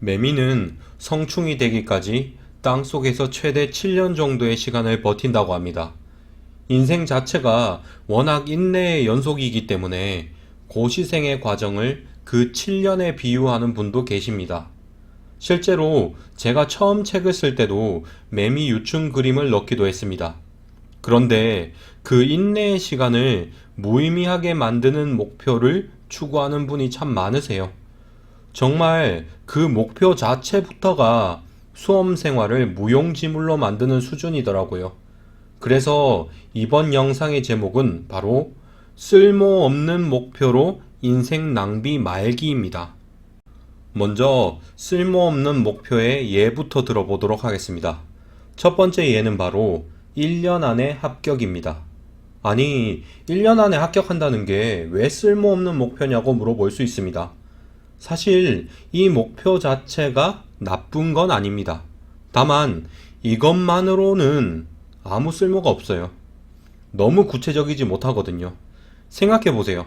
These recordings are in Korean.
매미는 성충이 되기까지 땅속에서 최대 7년 정도의 시간을 버틴다고 합니다. 인생 자체가 워낙 인내의 연속이기 때문에 고시생의 과정을 그 7년에 비유하는 분도 계십니다. 실제로 제가 처음 책을 쓸 때도 매미 유충 그림을 넣기도 했습니다. 그런데 그 인내의 시간을 무의미하게 만드는 목표를 추구하는 분이 참 많으세요. 정말 그 목표 자체부터가 수험 생활을 무용지물로 만드는 수준이더라고요. 그래서 이번 영상의 제목은 바로 쓸모없는 목표로 인생 낭비 말기입니다. 먼저 쓸모없는 목표의 예부터 들어보도록 하겠습니다. 첫 번째 예는 바로 1년 안에 합격입니다. 아니, 1년 안에 합격한다는 게 왜 쓸모없는 목표냐고 물어볼 수 있습니다. 사실 이 목표 자체가 나쁜 건 아닙니다. 다만 이것만으로는 아무 쓸모가 없어요. 너무 구체적이지 못하거든요. 생각해 보세요.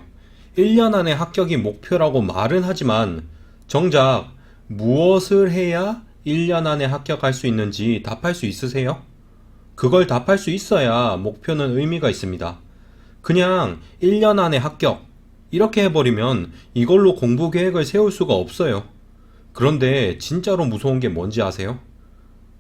1년 안에 합격이 목표라고 말은 하지만 정작 무엇을 해야 1년 안에 합격할 수 있는지 답할 수 있으세요? 그걸 답할 수 있어야 목표는 의미가 있습니다. 그냥 1년 안에 합격 이렇게 해버리면 이걸로 공부 계획을 세울 수가 없어요. 그런데 진짜로 무서운 게 뭔지 아세요?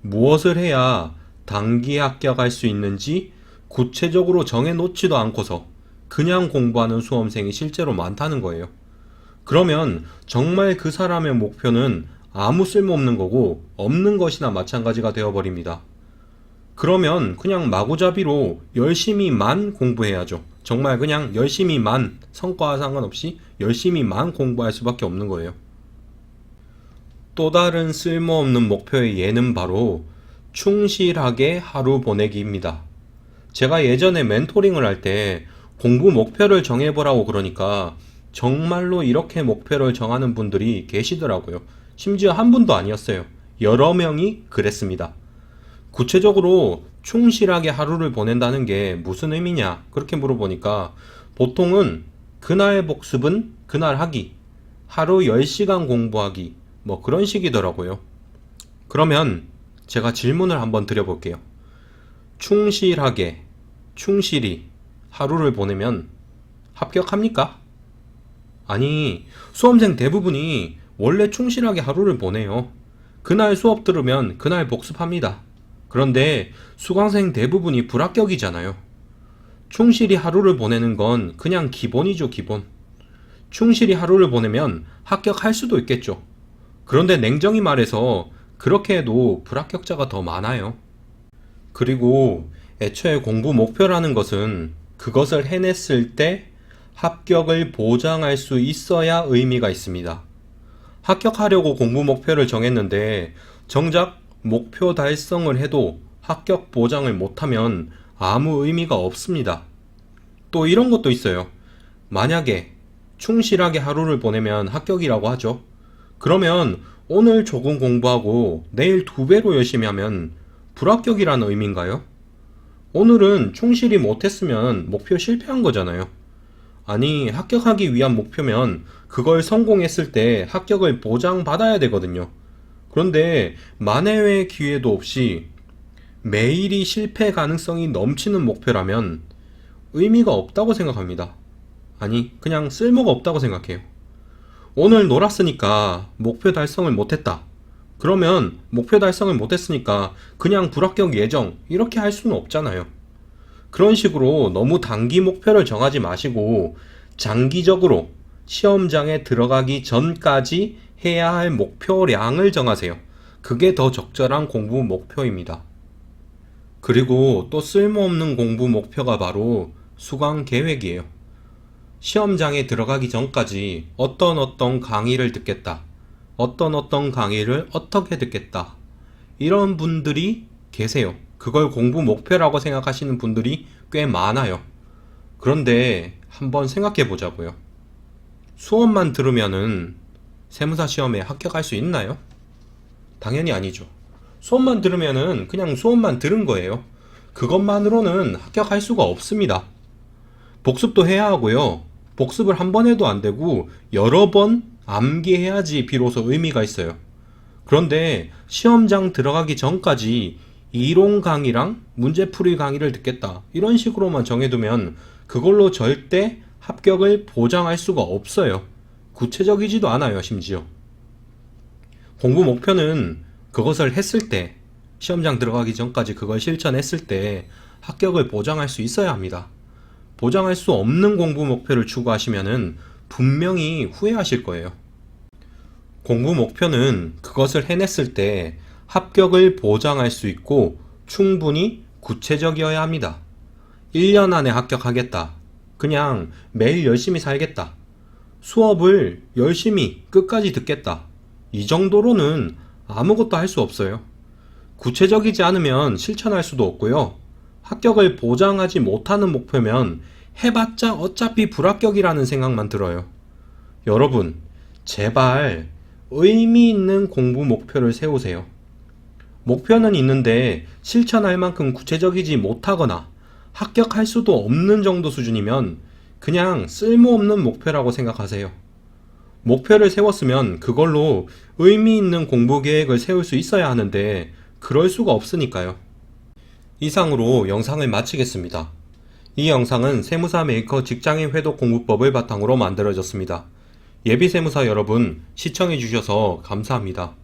무엇을 해야 단기 합격할 수 있는지 구체적으로 정해놓지도 않고서 그냥 공부하는 수험생이 실제로 많다는 거예요. 그러면 정말 그 사람의 목표는 아무 쓸모없는 거고 없는 것이나 마찬가지가 되어버립니다. 그러면 그냥 마구잡이로 열심히만 공부해야죠. 정말 그냥 열심히만, 성과와 상관없이 열심히만 공부할 수밖에 없는 거예요. 또 다른 쓸모없는 목표의 예는 바로 충실하게 하루 보내기입니다. 제가 예전에 멘토링을 할 때 공부 목표를 정해보라고 그러니까 정말로 이렇게 목표를 정하는 분들이 계시더라고요. 심지어 한 분도 아니었어요. 여러 명이 그랬습니다. 구체적으로 충실하게 하루를 보낸다는 게 무슨 의미냐? 그렇게 물어보니까 보통은 그날 복습은 그날 하기, 하루 10시간 공부하기, 뭐 그런 식이더라고요. 그러면 제가 질문을 한번 드려볼게요. 충실하게, 충실히 하루를 보내면 합격합니까? 아니, 수험생 대부분이 원래 충실하게 하루를 보내요. 그날 수업 들으면 그날 복습합니다. 그런데 수강생 대부분이 불합격이잖아요. 충실히 하루를 보내는 건 그냥 기본이죠, 기본. 충실히 하루를 보내면 합격할 수도 있겠죠. 그런데 냉정히 말해서 그렇게 해도 불합격자가 더 많아요. 그리고 애초에 공부 목표라는 것은 그것을 해냈을 때 합격을 보장할 수 있어야 의미가 있습니다. 합격하려고 공부 목표를 정했는데 정작 목표 달성을 해도 합격 보장을 못하면 아무 의미가 없습니다. 또 이런 것도 있어요. 만약에 충실하게 하루를 보내면 합격이라고 하죠. 그러면 오늘 조금 공부하고 내일 2배로 열심히 하면 불합격이라는 의미인가요? 오늘은 충실히 못했으면 목표 실패한 거잖아요. 아니, 합격하기 위한 목표면 그걸 성공했을 때 합격을 보장받아야 되거든요. 그런데 만회의 기회도 없이 매일이 실패 가능성이 넘치는 목표라면 의미가 없다고 생각합니다. 아니, 그냥 쓸모가 없다고 생각해요. 오늘 놀았으니까 목표 달성을 못했다. 그러면 목표 달성을 못했으니까 그냥 불합격 예정 이렇게 할 수는 없잖아요. 그런 식으로 너무 단기 목표를 정하지 마시고 장기적으로 시험장에 들어가기 전까지 해야 할 목표량을 정하세요. 그게 더 적절한 공부 목표입니다. 그리고 또 쓸모없는 공부 목표가 바로 수강 계획이에요. 시험장에 들어가기 전까지 어떤 강의를 듣겠다. 어떤 강의를 어떻게 듣겠다. 이런 분들이 계세요. 그걸 공부 목표라고 생각하시는 분들이 꽤 많아요. 그런데 한번 생각해 보자고요. 수업만 들으면은 세무사 시험에 합격할 수 있나요? 당연히 아니죠. 수업만 들으면은 그냥 수업만 들은 거예요. 그것만으로는 합격할 수가 없습니다. 복습도 해야 하고요. 복습을 한 번 해도 안 되고 여러 번 암기해야지 비로소 의미가 있어요. 그런데 시험장 들어가기 전까지 이론 강의랑 문제풀이 강의를 듣겠다, 이런 식으로만 정해두면 그걸로 절대 합격을 보장할 수가 없어요. 구체적이지도 않아요, 심지어. 공부 목표는 그것을 했을 때, 시험장 들어가기 전까지 그걸 실천했을 때 합격을 보장할 수 있어야 합니다. 보장할 수 없는 공부 목표를 추구하시면은 분명히 후회하실 거예요. 공부 목표는 그것을 해냈을 때 합격을 보장할 수 있고 충분히 구체적이어야 합니다. 1년 안에 합격하겠다. 그냥 매일 열심히 살겠다. 수업을 열심히 끝까지 듣겠다. 이 정도로는 아무것도 할 수 없어요. 구체적이지 않으면 실천할 수도 없고요. 합격을 보장하지 못하는 목표면 해봤자 어차피 불합격이라는 생각만 들어요. 여러분, 제발 의미 있는 공부 목표를 세우세요. 목표는 있는데 실천할 만큼 구체적이지 못하거나 합격할 수도 없는 정도 수준이면 그냥 쓸모없는 목표라고 생각하세요. 목표를 세웠으면 그걸로 의미 있는 공부 계획을 세울 수 있어야 하는데 그럴 수가 없으니까요. 이상으로 영상을 마치겠습니다. 이 영상은 세무사 메이커 직장인 회독 공부법을 바탕으로 만들어졌습니다. 예비세무사 여러분, 시청해주셔서 감사합니다.